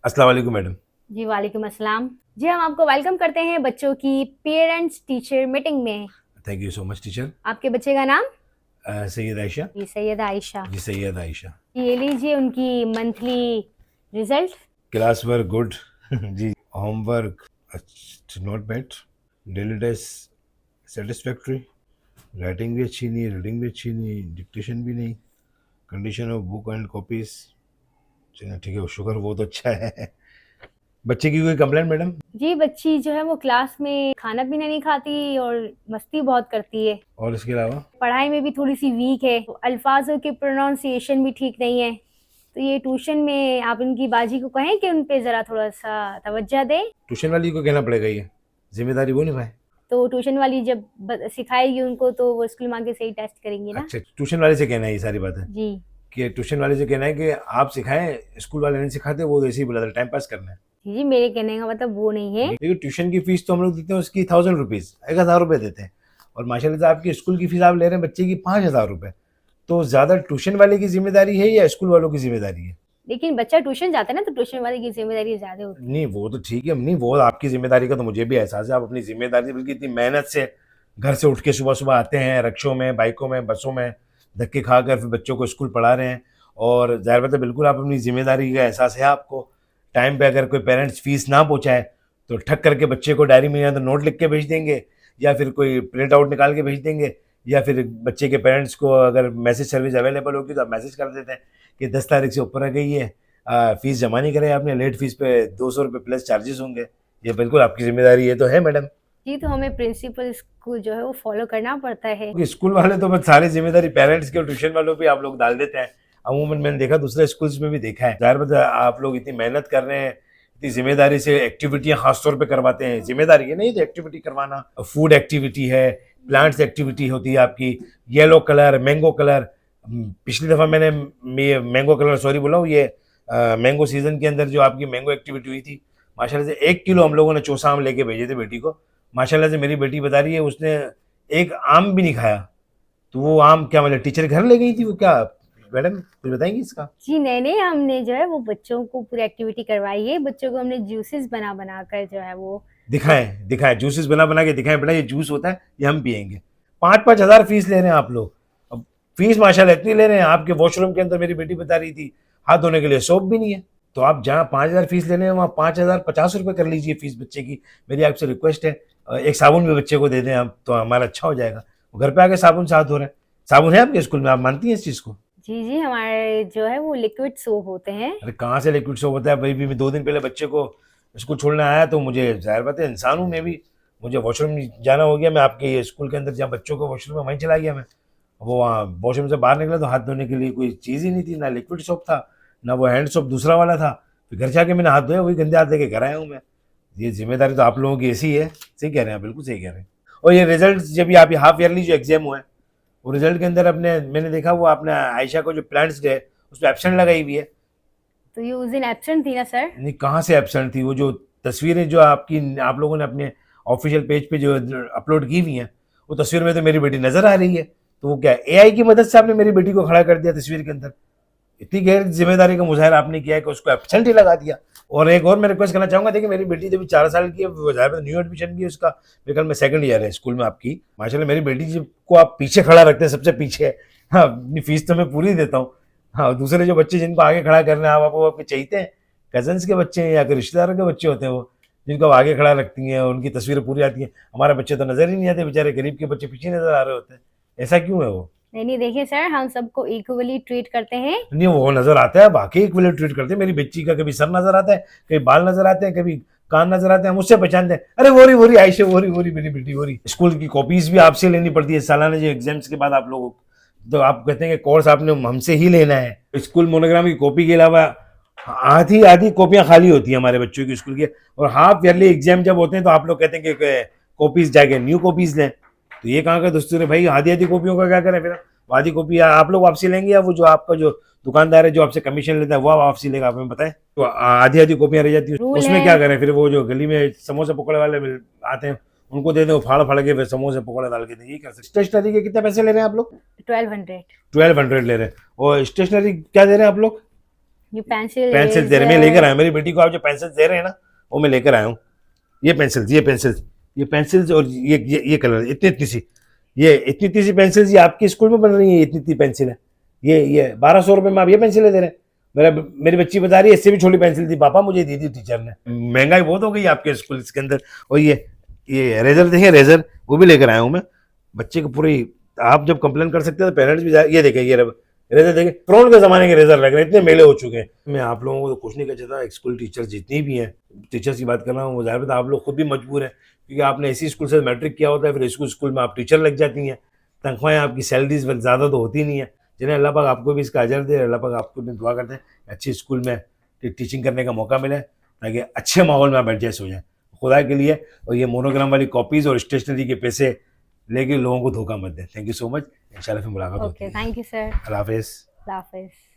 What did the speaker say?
अस्सलाम वालेकुम मैडम। जी, वालेकुम अस्सलाम। जी, हम आपको वेलकम करते हैं बच्चों की पेरेंट्स टीचर मीटिंग में। Thank you so much teacher. आपके बच्चे का नाम? सैयद आयशा। जी, सैयद आयशा। जी सैयद आयशा। ये लीजिए उनकी monthly result. Class work good. जी। Homework not bad. Daily test satisfactory. Writing भी अच्छी नहीं, रीडिंग भी अच्छी नहीं, डिक्टेशन भी नहीं। Condition of book and copies. चलिए ठीक है, शुक्र वो तो अच्छा है। बच्चे की कोई कंप्लेंट मैडम? जी, बच्ची जो है वो क्लास में खाना-पीना नहीं खाती और मस्ती बहुत करती है। और इसके अलावा? पढ़ाई में भी थोड़ी-सी वीक है। तो अल्फाज़ों के प्रोनाउंसिएशन भी ठीक नहीं है। तो ये ट्यूशन में आप इनकी बाजी को कहें कि उन पे ज़रा थोड़ा-सा तवज्जो दें। ट्यूशन वाली को कहना पड़ेगा, ये जिम्मेदारी वो निभाए। तो ट्यूशन वाली जब सिखाएगी उनको तो वो स्कूल में आके सही टेस्ट करेंगी ना। अच्छा, ट्यूशन वाले से कहना है ये सारी बातें? जी। कि ट्यूशन वाले से कहना है कि आप सिखाएं, स्कूल वाले नहीं सिखाते, वो ऐसे ही बोला था टाइम पास करना है। जी, जी, मेरे कहने का मतलब वो नहीं है। देखिए, ट्यूशन की फीस तो हम लोग देते हैं उसकी 1000 रुपीज़, 1000 रुपये देते हैं। और माशाल्लाह से आपकी स्कूल की फीस आप ले रहे हैं बच्चे की 5000 रुपये। तो ज़्यादा ट्यूशन वाले की जिम्मेदारी है या स्कूल वालों की जिम्मेदारी है? लेकिन बच्चा ट्यूशन जाता है ना तो ट्यूशन वाले की ज़िम्मेदारी ज़्यादा होती है। नहीं वो तो ठीक है, नहीं वो आपकी जिम्मेदारी का तो मुझे भी एहसास है। आप अपनी जिम्मेदारी बल्कि इतनी मेहनत से घर से उठ के सुबह सुबह आते हैं, रिक्शों में, बाइकों में, बसों में धक्के खाकर फिर बच्चों को स्कूल पढ़ा रहे हैं। और ज़ाहिर बात है, बिल्कुल आप अपनी जिम्मेदारी का एहसास है आपको। टाइम पे अगर कोई पेरेंट्स फीस ना पहुँचाए तो ठक करके बच्चे को डायरी में या तो नोट लिख के भेज देंगे, या फिर कोई प्रिंट आउट निकाल के भेज देंगे, या फिर बच्चे के पेरेंट्स को अगर मैसेज सर्विस अवेलेबल होगी तो आप मैसेज कर देते हैं कि 10 तारीख से ऊपर आ गई है, फीस जमा नहीं करें आपने, लेट फीस पे 200 रुपये प्लस चार्जेस होंगे। ये बिल्कुल आपकी जिम्मेदारी है तो है मैडम। जी, तो हमें प्रिंसिपल स्कूल जो है वो फ़ॉलो करना पड़ता है। क्योंकि स्कूल वाले तो बस सारी जिम्मेदारी पेरेंट्स की और ट्यूशन वालों पे आप लोग डाल देते हैं। अमूमन मैंने देखा, दूसरे स्कूल्स में भी देखा है। ज़ाहिर बात है, आप लोग इतनी मेहनत कर रहे हैं, इतनी जिम्मेदारी से एक्टिविटियाँ खास तौर पे करवाते हैं। जिम्मेदारी है नहीं तो एक्टिविटी करवाना, फूड एक्टिविटी है, प्लांट्स एक्टिविटी होती है आपकी, येलो कलर, मैंगो कलर। पिछली दफ़ा मैंने मैंगो कलर सॉरी बोला हूँ, ये मैंगो सीजन के अंदर जो आपकी मैंगो एक्टिविटी हुई थी, माशाल्लाह से 1 किलो हम लोगों ने चौसा आम लेके भेजे थे बेटी को। माशाल्लाह से मेरी बेटी बता रही है उसने एक आम भी नहीं खाया। तो वो आम क्या मतलब टीचर घर ले गई थी वो क्या? मैडम कुछ बताएंगी इसका? जी, नहीं-नहीं, हमने जो है वो बच्चों को पूरी एक्टिविटी करवाई है। बच्चों को हमने जूसेस बना-बना कर जो है वो दिखाएं दिखाएं, जूसेस बना बना के दिखाएं, बेटा ये जूस होता है, ये हम पियेंगे। 5-5 हज़ार फीस ले रहे हैं आप लोग। अब फीस माशाल्लाह इतनी ले रहे हैं, आपके वॉशरूम के अंदर मेरी बेटी बता रही थी हाथ धोने के लिए सोप भी नहीं है। तो आप जहाँ 5 हज़ार फीस ले रहे हैं वहाँ 5,050 रुपये कर लीजिए फीस बच्चे की। मेरी आपसे रिक्वेस्ट है, एक साबुन भी बच्चे को दे दें आप तो हमारा अच्छा हो जाएगा। वो घर पे आके साबुन से हाथ धो रहे हैं। साबुन है आपके स्कूल में? आप मानती हैं इस चीज़ को? जी, जी, हमारे जो है वो लिक्विड सोप होते हैं। अरे कहाँ से लिक्विड सोप होता है भाई? भी मैं 2 दिन पहले बच्चे को स्कूल छोड़ने आया तो मुझे ज़ाहिर बात है, इंसान हूँ मैं भी, मुझे वॉशरूम जाना हो गया। मैं आपके स्कूल के अंदर जहाँ बच्चों का वॉशरूम है वहीं चला गया मैं। वो वहाँ वॉशरूम से बाहर निकला तो हाथ धोने के लिए कोई चीज़ ही नहीं थी, ना लिक्विड सोप था, ना वो हैंड सोप दूसरा वाला था। फिर घर जाके मैंने हाथ धोया, वही गंदे हाथ लेके घर आया हूँ मैं। ये जिम्मेदारी तो आप लोगों की ऐसी है। सही कह रहे हैं आप, बिल्कुल सही कह रहे हैं। और ये रिजल्ट जब ये आप हाफ ईयरली जो एग्जाम हुआ है, वो रिजल्ट के अंदर अपने मैंने देखा वो आपने आयशा को जो प्लांट्स डे उस पर एब्सेंट लगाई हुई है। तो ये उस दिन एब्सेंट थी ना सर? नहीं, कहाँ से एब्सेंट थी? वो जो तस्वीरें जो आपकी आप लोगों ने अपने ऑफिशियल पेज पे जो अपलोड की हुई हैं, वो तस्वीर में तो मेरी बेटी नजर आ रही है। तो वो क्या एआई की मदद से आपने मेरी बेटी को खड़ा कर दिया तस्वीर के अंदर? इतनी गैर जिम्मेदारी का मुजाहरा आपने किया है कि उसको एब्सेंट ही लगा दिया। और एक और मैं रिक्वेस्ट करना चाहूंगा, देखिए मेरी बेटी जब 4 साल की है, वो ज़ाहिर न्यू एडमिशन भी है उसका, मेरे ख्याल में 2nd ईयर है स्कूल में आपकी। माशाल्लाह मेरी बेटी जी को आप पीछे खड़ा रखते हैं, सबसे पीछे। हाँ, अपनी फीस तो मैं पूरी देता हूँ। हाँ, दूसरे जो बच्चे जिनको आगे खड़ा करना है, आप आपके चाहते हैं कजन्स के बच्चे हैं या फिर रिश्तेदारों के बच्चे होते हैं वो, जिनको आप आगे खड़ा रखती हैं, उनकी तस्वीरें पूरी आती हैं। हमारे बच्चे तो नजर ही नहीं आते, बेचारे गरीब के बच्चे पीछे नजर आ रहे होते हैं। ऐसा क्यों है वो? नहीं, नहीं, देखिए सर, हम सबको इक्वली ट्रीट करते हैं। नहीं वो नजर आता है, बाकी इक्वली ट्रीट करते हैं। मेरी बच्ची का कभी सर नजर आता है, कभी बाल नजर आते हैं, कभी कान नजर आते हैं, हम उससे पहचानते हैं, अरे वो रही आयशा, वो रही मेरी बेटी, वो रही। स्कूल की कॉपीज भी आपसे लेनी पड़ती है सालाना जो एग्जाम्स के बाद आप लोगों को। तो आप कहते हैं कि कोर्स आपने हमसे ही लेना है। स्कूल मोनोग्राम की कॉपी के अलावा आधी आधी कॉपियां खाली होती हैं हमारे बच्चों की स्कूल की। और हाफ ईयरली एग्जाम जब होते हैं तो आप लोग कहते हैं कि कॉपीज जाके न्यू कॉपीज लें। तो ये कहाँ का दस्तूर है भाई? आधी आधी कॉपियों का क्या करें फिर? आधी कॉपी आप लोग वापसी लेंगे या वो जो आपका जो दुकानदार है जो आपसे कमीशन लेता है वो वापसी लेगा? आप हमें बताएं। तो आधी आधी कॉपियां रह जाती है, रूल उसमें है। क्या करें फिर? वो जो गली में समोसे पकौड़े वाले आते हैं उनको दे दें, वो फाड़ फाड़ के फिर समोसे पकौड़े डाल के दें, ये कर सकते। स्टेशनरी के कितने पैसे ले रहे हैं आप लोग? 1200। 1200 ले रहे हैं। और स्टेशनरी क्या दे रहे हैं आप लोग? ये पेंसिल पेंसिल दे रहे हैं, मैं लेकर आया मेरी बेटी को। आप जो पेंसिल दे रहे हैं ना वो मैं लेकर आया हूँ। ये पेंसिल्स और ये कलर इतनी इतनी सी, ये इतनी इतनी सी पेंसिल्स ये आपके स्कूल में बन रही है? इतनी इतनी पेंसिल है ये 1200 रुपये में आप ये पेंसिलें दे रहे हैं? मेरी बच्ची बता रही है इससे भी छोटी पेंसिल थी पापा मुझे दी थी टीचर ने। महंगाई बहुत हो गई आपके स्कूल के अंदर। और ये रेजर देखिए, रेजर वो भी लेकर आया हूँ मैं बच्चे को पूरी। आप जब कंप्लेन कर सकते हैं तो पेरेंट्स भी ये देखें, ये रेजर देखें, फ्रॉड के ज़माने के रेजर लग रहे हैं, इतने मेले हो चुके हैं। मैं आप लोगों को तो कुछ नहीं कह चाहता, स्कूल टीचर जितनी भी हैं, टीचर्स की बात कर रहा हूँ, वो ज़ाहिर बात आप लोग खुद भी मजबूर हैं क्योंकि आपने इसी स्कूल से मैट्रिक किया होता है, फिर स्कूल में आप टीचर लग जाती हैं, तनख्वाहें आपकी सैलरीज ज़्यादा तो होती नहीं है। जिन्हें अल्लाह पाक आपको भी इसका अजर दे, अल्लाह पाक आपको भी दुआ करते हैं अच्छी स्कूल में टीचिंग करने का मौका मिले ताकि अच्छे माहौल में आप एडजस्ट हो जाए खुदा के लिए। और ये मोनोग्राम वाली कॉपीज़ और स्टेशनरी के पैसे लेके लोगों को धोखा मत दें। थैंक यू सो मच, इंशाल्लाह फिर मुलाकात होती ओके, है। Thank you sir. अल्लाह हाफिज़। अल्लाह हाफिज़।